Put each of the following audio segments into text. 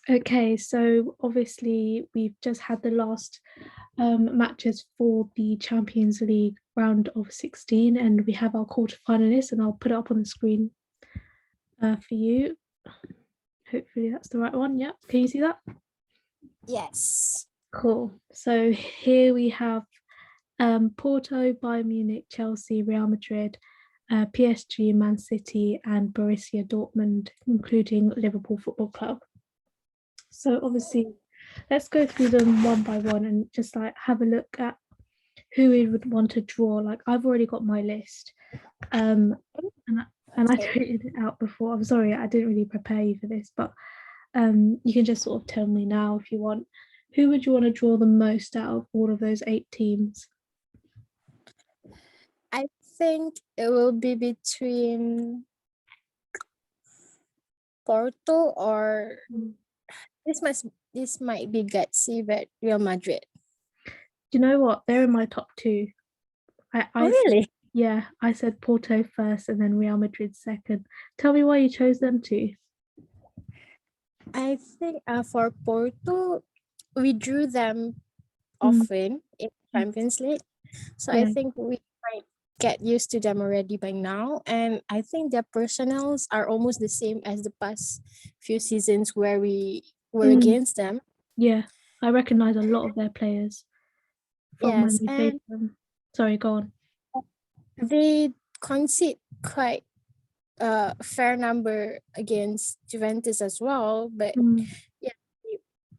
Okay, so obviously we've just had the last matches for the Champions League round of 16, and we have our quarterfinalists, and I'll put it up on the screen for you. Hopefully that's the right one. Yeah, can you see that? Yes. Cool. So here we have Porto, Bayern Munich, Chelsea, Real Madrid, PSG, Man City, and Borussia Dortmund, including Liverpool Football Club. So obviously, let's go through them one by one and just like have a look at who we would want to draw. Like I've already got my list, and I Okay. tweeted it out before. I'm sorry, I didn't really prepare you for this, but you can just sort of tell me now if you want. Who would you want to draw the most out of all of those 8 teams? I think it will be between Porto or Mm. this might be gutsy, but Real Madrid. Do you know what? They're in my top two. Oh, I said, really? yeah, I said Porto first and then Real Madrid second. Tell me why you chose them two. I think for Porto, we drew them Mm, often in Champions League. So I yeah. think we might get used to them already by now. And I think their personnels are almost the same as the past few seasons where we were Mm, against them. yeah. I recognize a lot of their players from when Yes. we faced And them. Sorry, go on. they concede quite a fair number against Juventus as well. But Mm, yeah,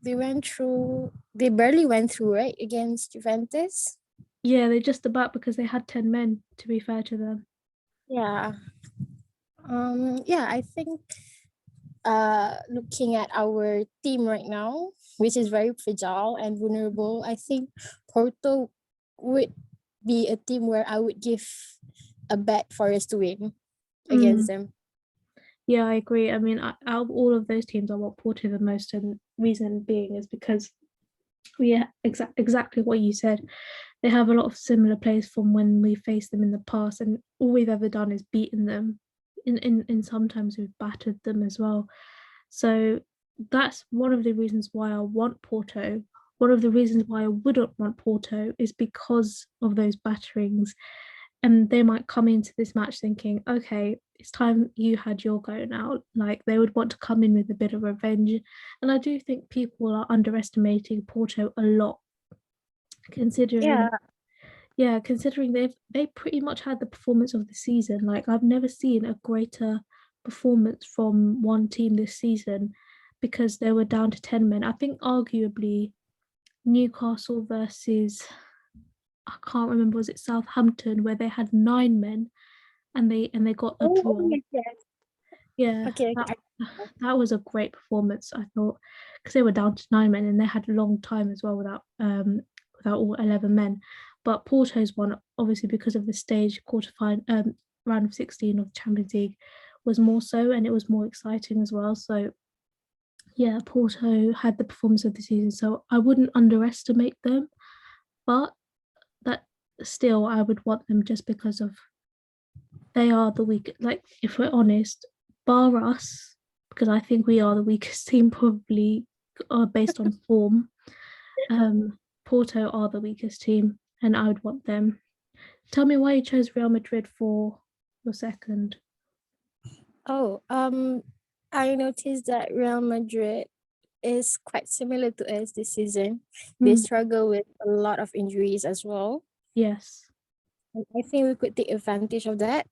they barely went through, right, against Juventus. yeah, they just about because they had 10 men, to be fair to them. Yeah. Yeah, I think looking at our team right now, which is very fragile and vulnerable, I think Porto would be a team where I would give a bet for us to win against Mm, them. yeah, I agree. I mean, out of all of those teams, I want Porto the most, and reason being is because exactly what you said. They have a lot of similar players from when we faced them in the past, and all we've ever done is beaten them. In sometimes we've battered them as well. So that's one of the reasons why I want Porto. One of the reasons why I wouldn't want Porto is because of those batterings. And they might come into this match thinking, okay, it's time you had your go now. Like they would want to come in with a bit of revenge. And I do think people are underestimating Porto a lot, Yeah, considering considering they pretty much had the performance of the season. Like I've never seen a greater performance from one team this season because they were down to 10 men. I think arguably Newcastle versus I can't remember, was it Southampton where they had 9 men and they got a oh draw. yes, yes. Yeah, Okay, that okay. that was a great performance, I thought, because they were down to 9 men and they had a long time as well without all 11 men. But Porto's one, obviously because of the stage quarterfinal round of 16 of the Champions League, was more so, and it was more exciting as well. So yeah, Porto had the performance of the season, so I wouldn't underestimate them, but that still I would want them just because of they are the weak. Like if we're honest, bar us, because I think we are the weakest team probably based on form. Porto are the weakest team, and I would want them. Tell me why you chose Real Madrid for your second. Oh, I noticed that Real Madrid is quite similar to us this season. They Mm, struggle with a lot of injuries as well. yes. I think we could take advantage of that.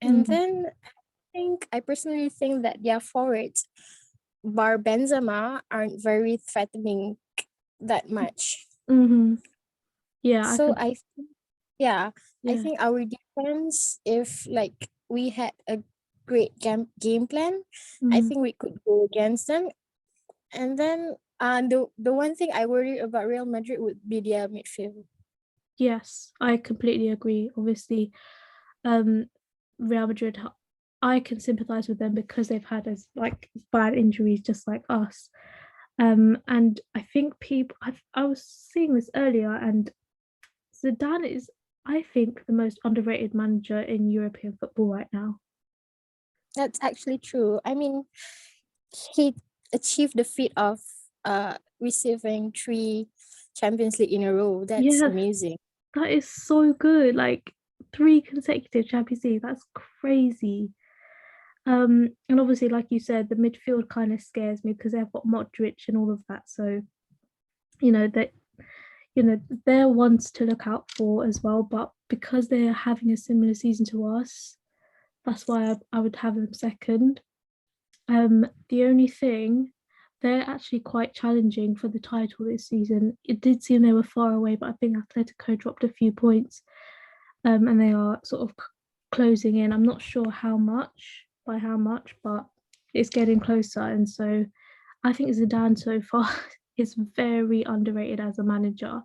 And Mm, then I personally think that their forwards, bar Benzema, aren't very threatening that much. mm-hmm. Yeah, I So could. yeah, I Yeah. think our defense, if like we had a great game plan, I Mm, think we could go against them. And then the one thing I worry about Real Madrid would be their midfield. yes, I completely agree. Obviously, um, Real Madrid, I can sympathize with them because they've had as like bad injuries just like us. And I think I was seeing this earlier, and Zidane is, I think, the most underrated manager in European football right now. That's actually true. I mean, he achieved the feat of receiving 3 Champions League in a row. That's Yes, amazing. that is so good. Like 3 consecutive Champions League. That's crazy. And obviously, like you said, the midfield kind of scares me because they've got Modric and all of that. So, you know, that they're ones to look out for as well. But because they're having a similar season to us, that's why I would have them second. The only thing, they're actually quite challenging for the title this season. It did seem they were far away, but I think Atletico dropped a few points, and they are sort of closing in. I'm not sure by how much, but it's getting closer. And so I think Zidane so far is very underrated as a manager,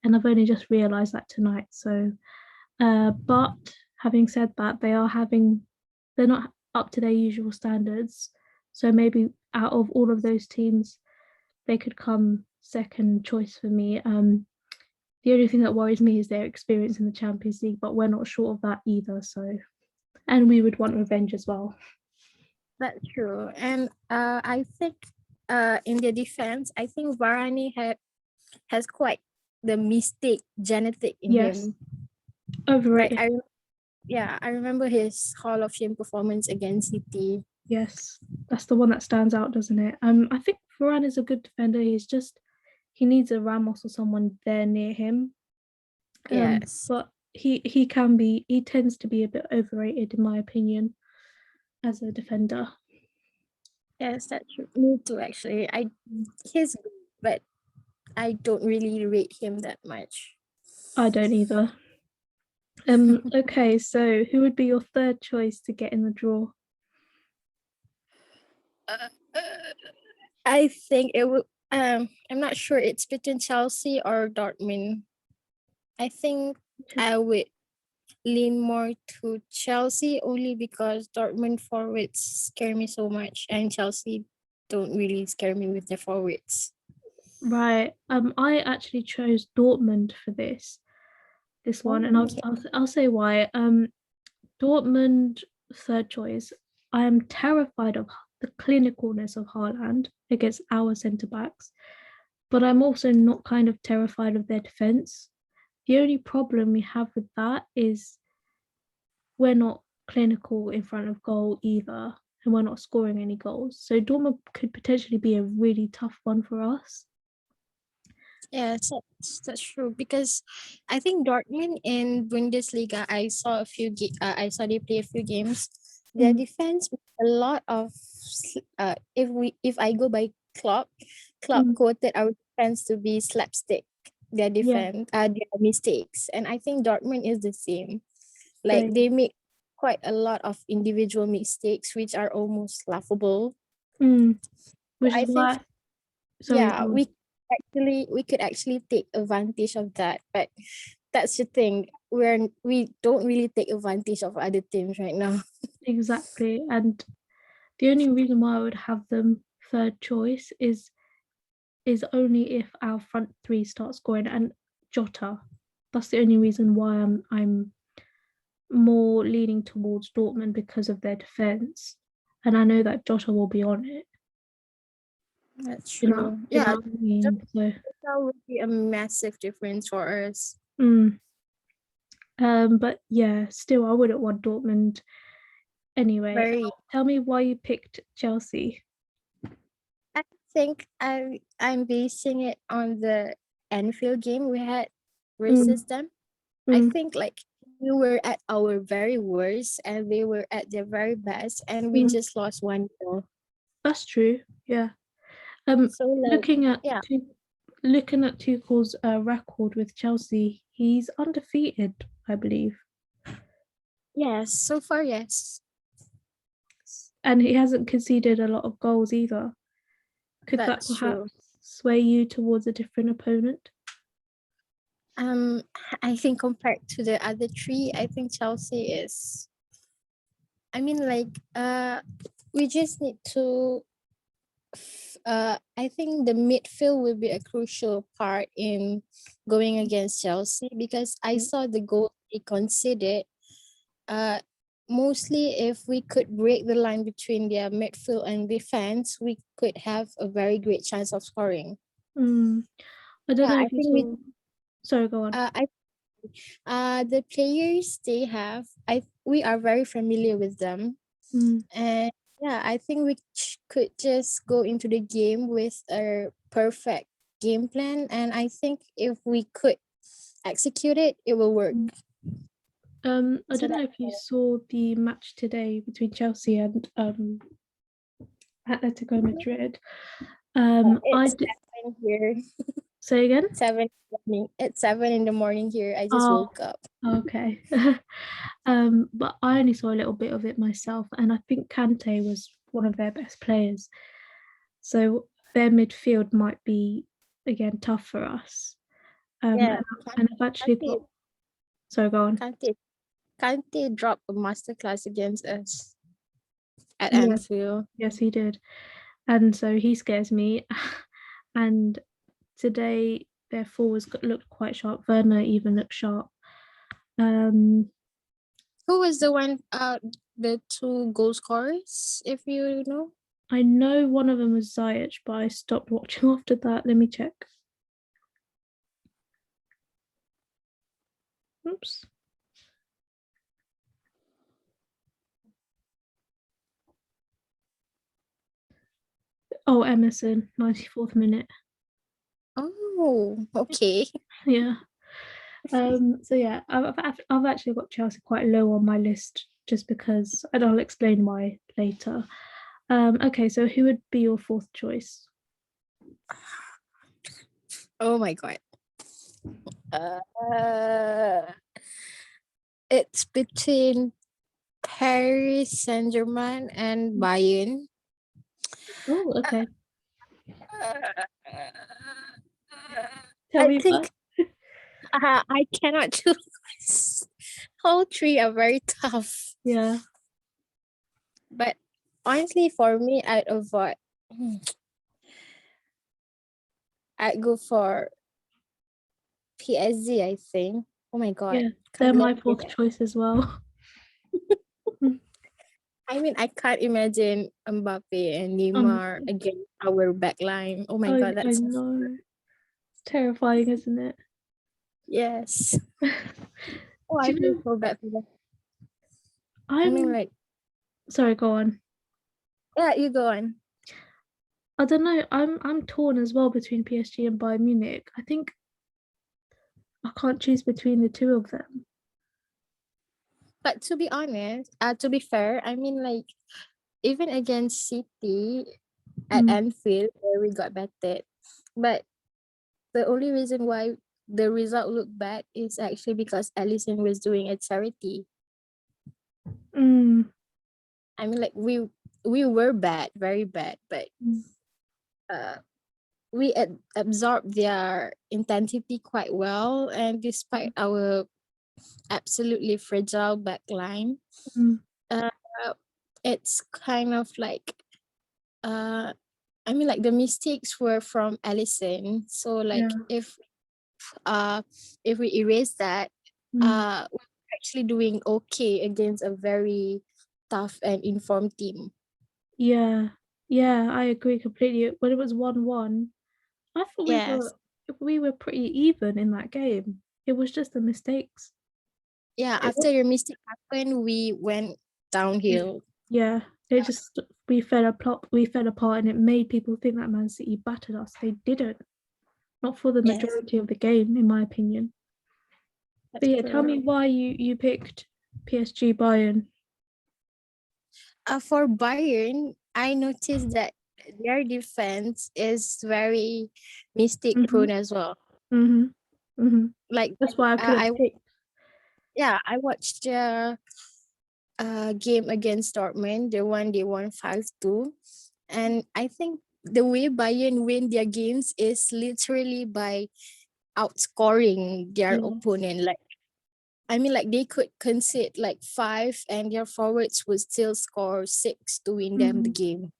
and I've only just realised that tonight. So, but having said that, they're not up to their usual standards. So maybe out of all of those teams, they could come second choice for me. The only thing that worries me is their experience in the Champions League, but we're not short of that either. So, and we would want revenge as well. That's true. And I think in their defense, I think Varane has quite the mistake genetic in Yes, him. Like overrated. I remember his Hall of Shame performance against City. Yes, that's the one that stands out, doesn't it? I think Varane is a good defender. He needs a Ramos or someone there near him. Yes. But he tends to be a bit overrated in my opinion as a defender. Yes, that's true. Me too, actually. He's good, but I don't really rate him that much. I don't either. Okay, so who would be your third choice to get in the draw? I think it would. I'm not sure. It's between Chelsea or Dortmund. I think I would lean more to Chelsea only because Dortmund forwards scare me so much, and Chelsea don't really scare me with their forwards. Right. I actually chose Dortmund for this one, and Okay. I'll say why. Dortmund third choice. I am terrified of the clinicalness of Haaland against our centre backs, but I'm also not kind of terrified of their defense. The only problem we have with that is we're not clinical in front of goal either, and we're not scoring any goals. So Dortmund could potentially be a really tough one for us. Yes, that's true. Because I think Dortmund in Bundesliga, I saw they play a few games. Their Mm, defense with a lot of if I go by Klopp mm, quoted our defense to be slapstick. yeah, Their mistakes, and I think Dortmund is the same. Like same. they make quite a lot of individual mistakes, which are almost laughable. Mm, which is I think why, sorry, yeah, go on. we could actually take advantage of that, but that's the thing, we don't really take advantage of other teams right now. Exactly. And the only reason why I would have them third choice is only if our front three start scoring and Jota. That's the only reason why I'm more leaning towards Dortmund because of their defense. And I know that Jota will be on it. That's You know, true. you know Yeah, what I mean? So that would be a massive difference for us. mm. But yeah, still I wouldn't want Dortmund anyway. Very. Tell me why you picked Chelsea. I think I'm basing it on the Anfield game we had Mm, versus them. I mm, think like we were at our very worst and they were at their very best, and we mm. just lost 1-0. That's true. Yeah. Um, So like looking at yeah. Tuchel's record with Chelsea, he's undefeated, I believe, Yes, so far yes. and he hasn't conceded a lot of goals either. Could that That's true. perhaps sway you towards a different opponent? Um, I think compared to the other three, I think Chelsea is. I mean, like, we just need to. I think the midfield will be a crucial part in going against Chelsea because I Yeah. saw the goal they conceded. Uh, mostly if we could break the line between their midfield and defense, we could have a very great chance of scoring. I don't Yeah, know I if you think saw. Sorry, go on. the players they have, we are very familiar with them, Mm. and yeah, I think we could just go into the game with a perfect game plan, and I think if we could execute it, it will work. Mm. I So don't know that's if you saw the match today between Chelsea and Atletico Madrid. I it's did 7 here. say again. 7 morning. It's 7 in the morning here. I just Oh, woke up. okay. But I only saw a little bit of it myself, and I think Kante was one of their best players. So their midfield might be again tough for us. Yeah, And I've actually Kante, got. So go on. Kante, Kante dropped a masterclass against us at Yeah, Anfield. yes, he did. And so he scares me. And today their forwards looked quite sharp. Werner even looked sharp. Um, Who was the one? The two goal scorers, if you know. I know one of them was Ziyech, but I stopped watching after that. Let me check. Oops. Oh, Emerson, 94th minute. Oh, okay. Yeah. So yeah, I've actually got Chelsea quite low on my list just because, and I'll explain why later. Okay, so who would be your fourth choice? Oh my god. Uh, it's between Paris Saint Germain and Bayern. Oh, okay. Tell I me why. think I cannot choose. All three are very tough. Yeah. But honestly, for me, I'd go for PSG, I think. Oh my god. Yeah, they're Can't my believe fourth it. choice as well. I mean, I can't imagine Mbappe and Um, Neymar against our backline. Oh my god, I that's know. It's terrifying, isn't it? yes. Oh, Do I you feel know, so bad for them. I mean, I'm like, sorry, go on. yeah, you go on. I don't know. I'm torn as well between PSG and Bayern Munich. I think I can't choose between the two of them. But to be honest, to be fair, I mean, like, even against City at Mm, Anfield, where we got battered, but the only reason why the result looked bad is actually because Allison was doing a charity. mm, I mean, like, we were bad, very bad, but mm, uh, we absorbed their intensity quite well, and despite our absolutely fragile backline, mm. uh, it's kind of like uh, I mean, like the mistakes were from Allison. So like Yeah. if we erase that, Mm. we're actually doing okay against a very tough and informed team. Yeah. Yeah, I agree completely. When it was 1-1, I thought Yes. we were pretty even in that game. It was just the mistakes. Yeah, It after was, the mistake happened, we went downhill. yeah, it just we fell apart and it made people think that Man City battered us. They didn't. Not for the Yes, majority of the game, in my opinion. But that's yeah, tell true. me why you picked PSG Bayern. For Bayern, I noticed that their defense is very mistake Mm-hmm, prone as well. mm-hmm, mm-hmm. Like That's why I couldn't I pick. yeah, I watched their game against Dortmund, the one they won 5-2. And I think the way Bayern win their games is literally by outscoring their Yeah. opponent. Like I mean, like they could concede like five, and their forwards would still score six to win them the Mm-hmm. game.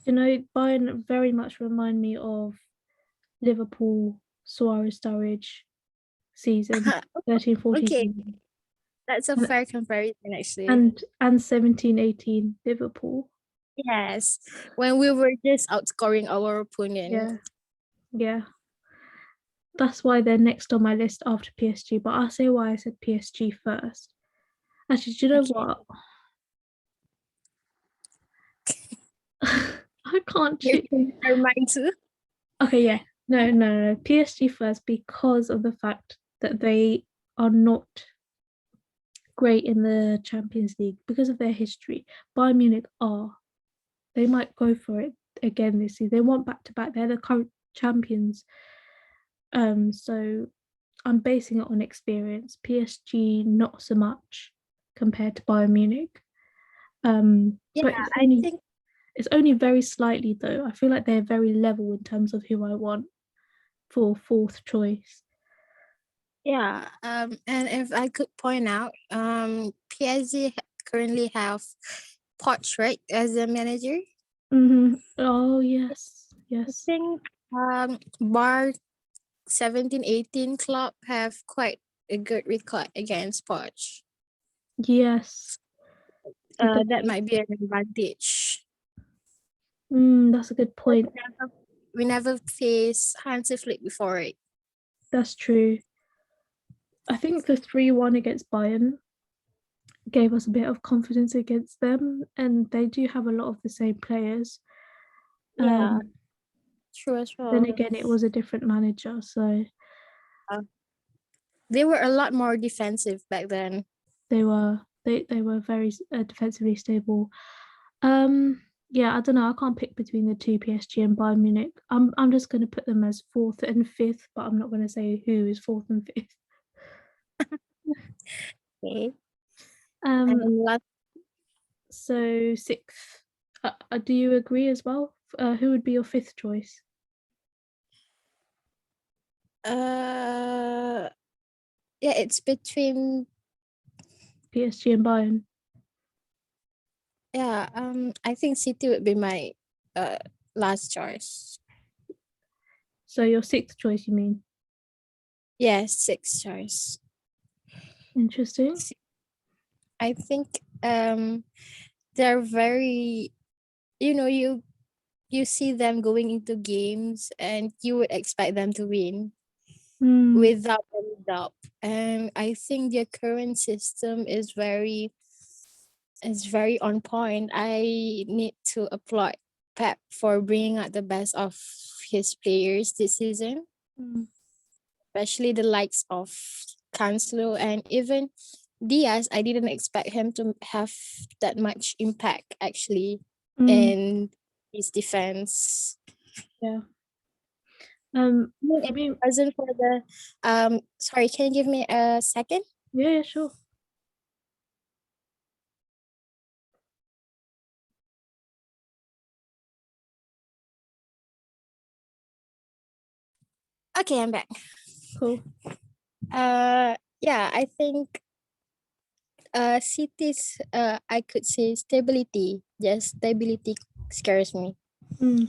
You know, Bayern very much remind me of Liverpool Suarez Sturridge season 13-14 Okay, season. That's a and fair comparison, actually. and 17-18 Liverpool. Yes, when we were just outscoring our opponent. Yeah, yeah. That's why they're next on my list after PSG. But I'll say why I said PSG first. Actually, do you know Okay. what? I can't You choose. changed your mind too? Okay, yeah. No, no, no. PSG first because of the fact that they are not great in the Champions League because of their history. Bayern Munich are. They might go for it again this season. They want back to back. They're the current champions. So I'm basing it on experience. PSG not so much compared to Bayern Munich. Yeah, But I think it's only very slightly though. I feel like they're very level in terms of who I want for fourth choice. yeah. And if I could point out, PSG currently have Poch, right, as a manager. Oh yes, I yes, think Bar 17-18 club have quite a good record against Poch. yes. It That does. might be an advantage. That's a good point. We never faced Hansi Flick before, right? That's true. I think the 3-1 against Bayern gave us a bit of confidence against them, and they do have a lot of the same players. Yeah, Um, true as then well. again, it was a different manager, so Uh, they were a lot more defensive back then. they were very defensively stable. Um, yeah, I don't know. I can't pick between the two, PSG and Bayern Munich. I'm just going to put them as fourth and fifth, but I'm not going to say who is fourth and fifth. Okay. Um, And last, so sixth. Do you agree as well? Who would be your fifth choice? uh, yeah, it's between PSG and Bayern. yeah. I think City would be my uh last choice. So your sixth choice, you mean? Yeah, sixth choice. Interesting. I think they're very, you know, you see them going into games and you would expect them to win Hmm. without any doubt. And I think their current system is very on point. I need to applaud Pep for bringing out the best of his players this season, Hmm. especially the likes of Cancelo and even Diaz. I didn't expect him to have that much impact actually Hmm. in his defense. Yeah. If For it me, wasn't for the sorry, can you give me a second? yeah, yeah, sure. Okay, I'm back. Cool. Yeah, I think cities I could say stability. Yes, stability scares me. Hmm.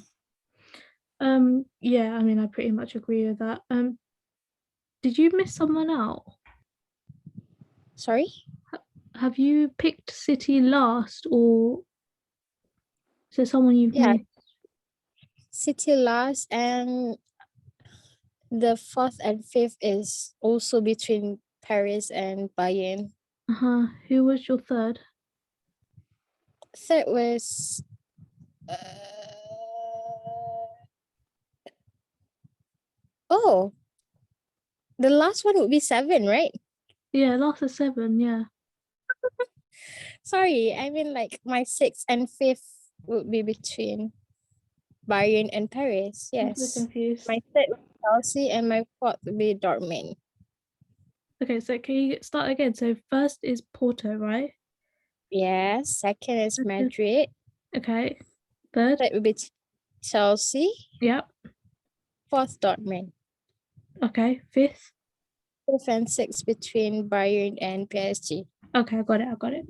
Yeah, I mean, I pretty much agree with that. Did you miss someone out? Sorry? Have you picked City last, or is there someone you've Yeah, missed? City last and the fourth and fifth is also between Paris and Bayern. Uh-huh. Who was your third? Third was uh, oh, the last one would be seven, right? Yeah, last is seven. Yeah. Sorry, I mean like my sixth and fifth would be between Bayern and Paris. I'm so Yes. confused. My third would be Chelsea and my fourth would be Dortmund. Okay, so can you start again? So first is Porto, right? Yes. Second is Second. Madrid. Okay. Third. Third would be Chelsea. Yep. Fourth Dortmund. Okay. Fifth. Fifth and sixth between Bayern and PSG. Okay, I got it. I got it.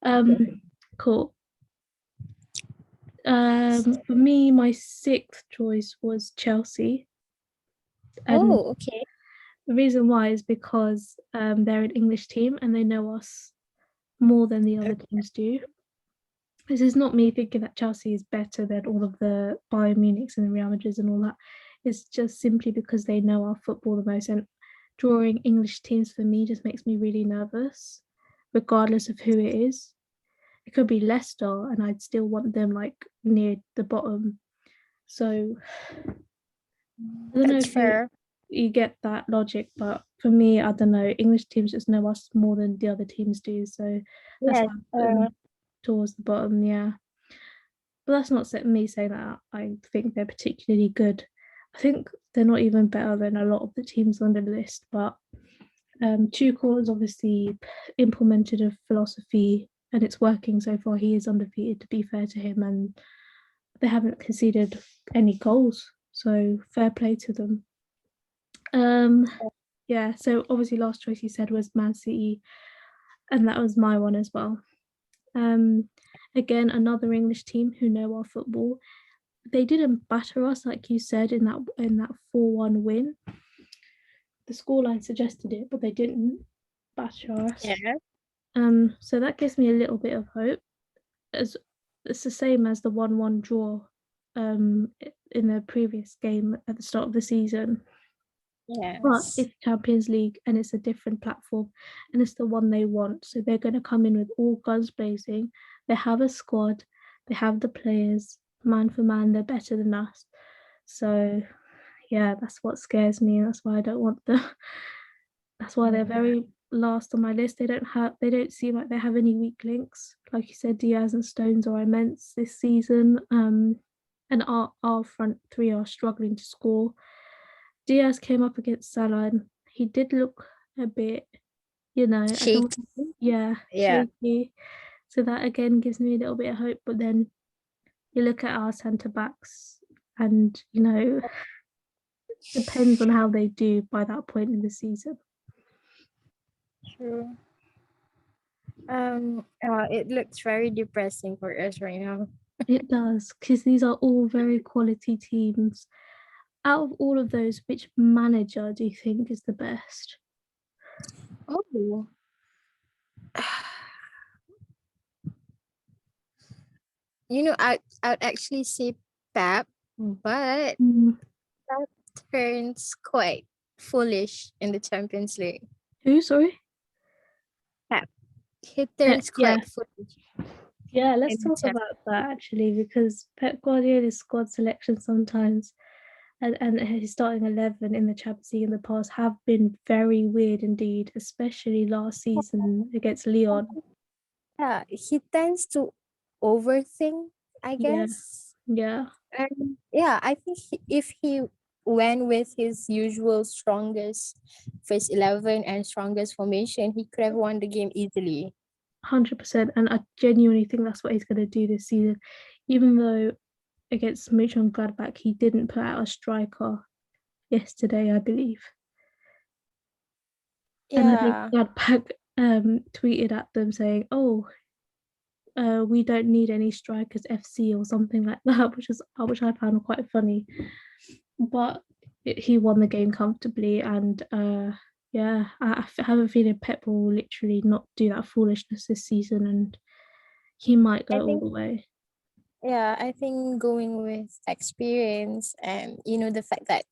Okay. Cool. For me, my sixth choice was Chelsea, and Oh, okay. The reason why is because they're an English team and they know us more than the other teams do. This is not me thinking that Chelsea is better than all of the Bayern Munichs and the Real Madrids and all that. It's just simply because they know our football the most. And drawing English teams for me just makes me really nervous, regardless of who it is. It could be Leicester, and I'd still want them like near the bottom. So I don't know That's if fair. you get that logic, but for me, I don't know. English teams just know us more than the other teams do, so that's Yes. why I put them towards the bottom. Yeah, but that's not me saying that I think they're particularly good. I think they're not even better than a lot of the teams on the list. But Tuchel has obviously implemented a philosophy, and it's working so far. He is undefeated, to be fair to him, and they haven't conceded any goals, so fair play to them. Um, yeah, so obviously last choice you said was Man City, and that was my one as well. Um, again, another English team who know our football. They didn't batter us like you said in that 4-1 win. The scoreline suggested it, but they didn't batter us. Yeah. So that gives me a little bit of hope. As it's the same as the 1-1 draw in the previous game at the start of the season. But Yes. it's Champions League and it's a different platform and it's the one they want. So they're going to come in with all guns blazing. They have a squad, they have the players, man for man, they're better than us. So yeah, that's what scares me. That's why I don't want the that's why they're very last on my list. They don't seem like they have any weak links. Like you said, Diaz and Stones are immense this season. And our front three are struggling to score. Diaz came up against Salah and he did look a bit, I don't, Shake. yeah, Yeah. shaky. So that again gives me a little bit of hope. But then you look at our centre backs and, depends on how they do by that point in the season. True. It looks very depressing for us right now. It does, because these are all very quality teams. Out of all of those, which manager do you think is the best? Oh. I'd actually say Pep, but Mm, that turns quite foolish in the Champions League. who, sorry? Pep. He turns Yeah, quite foolish yeah, let's in the talk Champions about that actually, because Pep Guardiola's squad selection sometimes and his starting 11 in the Champions League in the past have been very weird indeed, especially last season against Leon. Yeah, he tends to overthink, I Yeah, guess. yeah, And yeah, I think if he went with his usual strongest first 11 and strongest formation, he could have won the game easily. 100%. And I genuinely think that's what he's going to do this season, even though against Gladbach he didn't put out a striker yesterday, I believe. And I think Yeah. Gladbach tweeted at them saying, "Oh, we don't need any strikers, FC or something like that," which I found quite funny. But he won the game comfortably, and yeah, I have a feeling Pep will literally not do that foolishness this season, and he might I go all think the way. I think going with experience and the fact that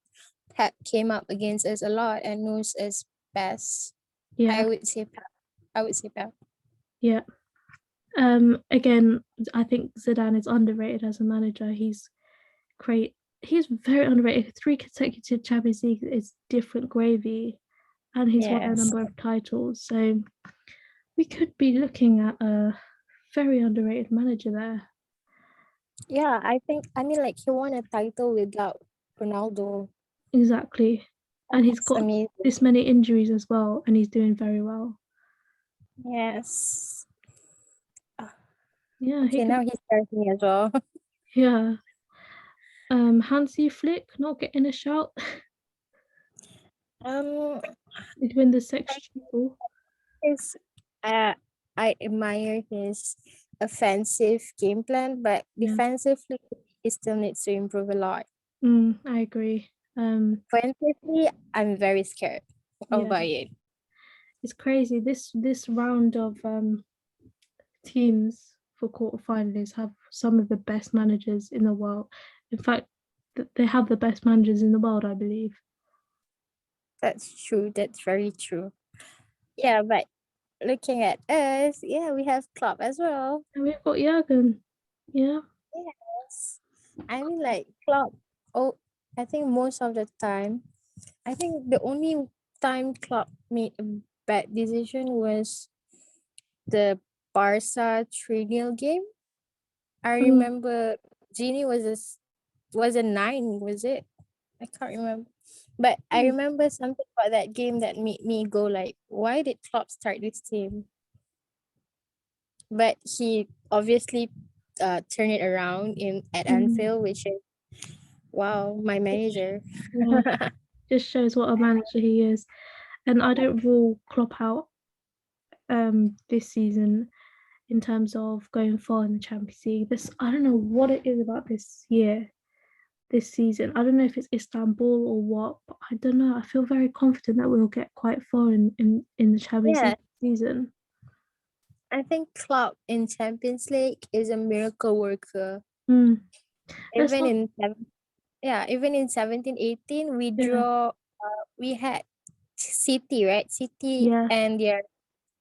Pep came up against us a lot and knows us best, I Yeah, would say Pep. I would say Pep. yeah. Again, I think Zidane is underrated as a manager. He's very underrated. 3 consecutive Champions League is different gravy, and he's won a Yes. number of titles. So we could be looking at a very underrated manager there. Yeah, I mean like he won a title without Ronaldo. Exactly. And he's It's got amazing. this many injuries as well, and he's doing very well. Yes. Yeah, he Okay, could. now he scares me as well. Yeah. Hansi Flick not getting a shout. Um, He'd win the sextuple. his I admire his offensive game plan, but Yeah. defensively he still needs to improve a lot. I agree. Offensively, I'm very scared. I'll Yeah, buy it. it's crazy. This round of teams for quarterfinalists have some of the best managers in the world. In fact, they have the best managers in the world, I believe. That's true. That's very true. Yeah, but looking at us, yeah, we have club as well. And we've got Jurgen. Yeah. Yes. I mean, like club. Oh, I think most of the time, I think the only time club made a bad decision was the Barca 3-0 game. I Mm, remember Genie was a 9, was it? I can't remember. But I remember something about that game that made me go like, why did Klopp start this team? But he obviously turned it around in at mm. Anfield, which is wow, my manager. Yeah, just shows what a manager he is. And I don't rule Klopp out this season in terms of going far in the Champions League. This I don't know what it is about this year, this season. I don't know if it's Istanbul or what, but I don't know. I feel very confident that we'll get quite far in the Champions Yeah, League season. I think Klopp in Champions League is a miracle worker. Mm. Let's Even not. in even in 17-18 we Yeah. draw we had City, right? City Yeah. and their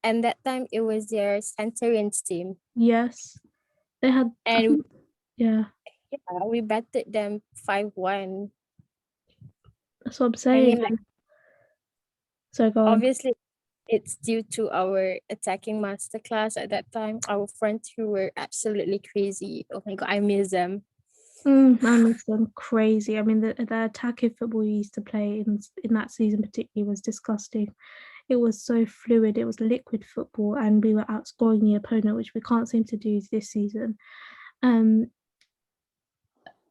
and that time it was their Centurions team. Yes. They had. I And think. Yeah. yeah, we batted them 5-1. That's what I'm I saying. mean, like So go on. obviously it's due to our attacking masterclass at that time. Our front two were absolutely crazy. Oh my god, I miss them. I miss them crazy. I mean, the attacking football we used to play in that season particularly was disgusting. It was so fluid. It was liquid football, and we were outscoring the opponent, which we can't seem to do this season. Um,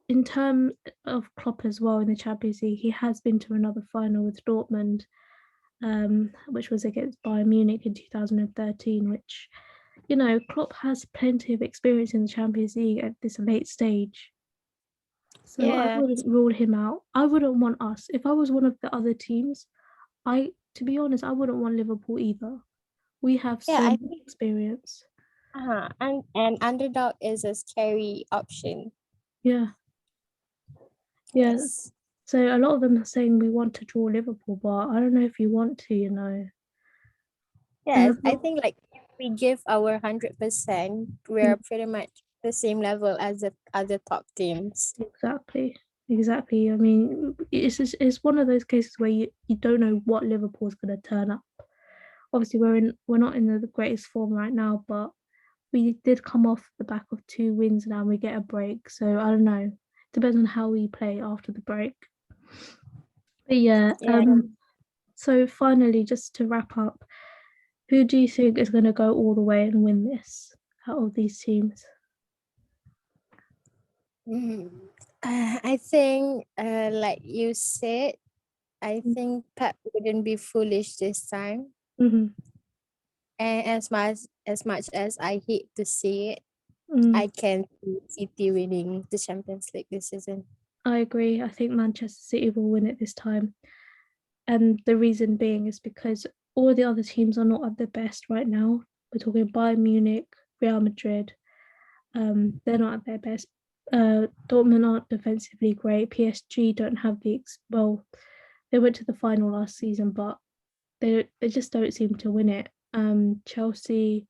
in terms of Klopp as well in the Champions League, he has been to another final with Dortmund, which was against Bayern Munich in 2013. Which, Klopp has plenty of experience in the Champions League at this late stage. So I Yeah. wouldn't rule him out. I wouldn't want us. If I was one of the other teams, to be honest, I wouldn't want Liverpool either. We have Yeah, so I much think experience. and underdog is a scary option. Yeah, yeah. Yes. So a lot of them are saying we want to draw Liverpool, but I don't know if you want to. And Yes, I think like if we give our 100%, mm, we're pretty much the same level as the other top teams. exactly, exactly. I mean, it's one of those cases where you don't know what Liverpool's going to turn up. Obviously, we're not in the greatest form right now, but we did come off the back of 2 wins now and we get a break. So I don't know. Depends on how we play after the break. But yeah, Yeah. so finally, just to wrap up, who do you think is going to go all the way and win this out of these teams? Mhm. I think, like you said, I think Pep wouldn't be foolish this time. Mm-hmm. And as much as I hate to say it, Mm, I can see City winning the Champions League this season. I agree. I think Manchester City will win it this time. And the reason being is because all the other teams are not at their best right now. We're talking Bayern Munich, Real Madrid. They're not at their best. Dortmund aren't defensively great. PSG don't have well, they went to the final last season, but they just don't seem to win it. Chelsea,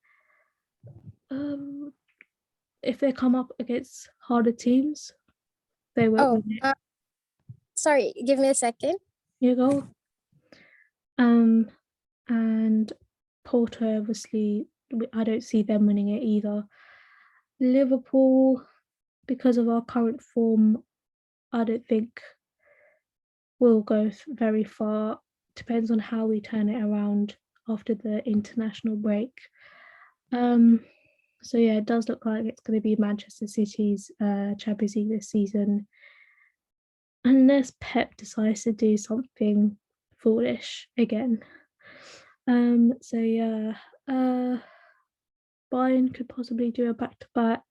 um, if they come up against harder teams, they won't Oh, win it. sorry, give me a second. You go. Um, and Porto, obviously, I don't see them winning it either. Liverpool, because of our current form, I don't think we'll go very far. Depends on how we turn it around after the international break. Um, so yeah, it does look like it's going to be Manchester City's Champions League this season, unless Pep decides to do something foolish again. So yeah, Bayern could possibly do a back to back.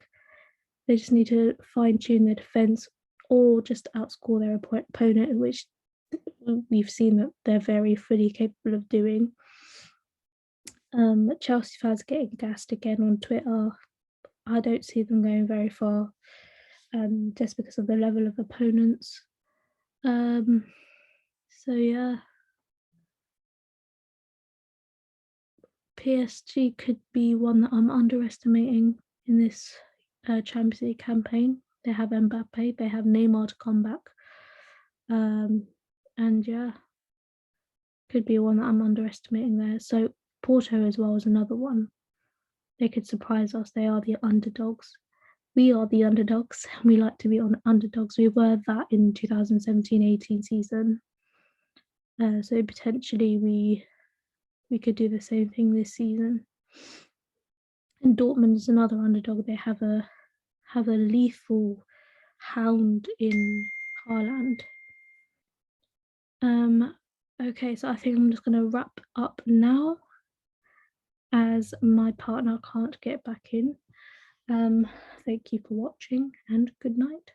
They just need to fine tune their defense or just outscore their opponent, which we've seen that they're very fully capable of doing. Chelsea fans getting gassed again on Twitter. I don't see them going very far, just because of the level of opponents. So yeah, PSG could be one that I'm underestimating in this Champions League campaign. They have Mbappe, they have Neymar to come back, and yeah, could be one that I'm underestimating there. So Porto as well is another one. They could surprise us. They are the underdogs. We are the underdogs. We like to be on underdogs. We were that in 2017-18 season. So potentially we could do the same thing this season. And Dortmund is another underdog. They have a lethal hound in Haaland. Okay, so I think I'm just gonna wrap up now as my partner can't get back in. Thank you for watching and good night.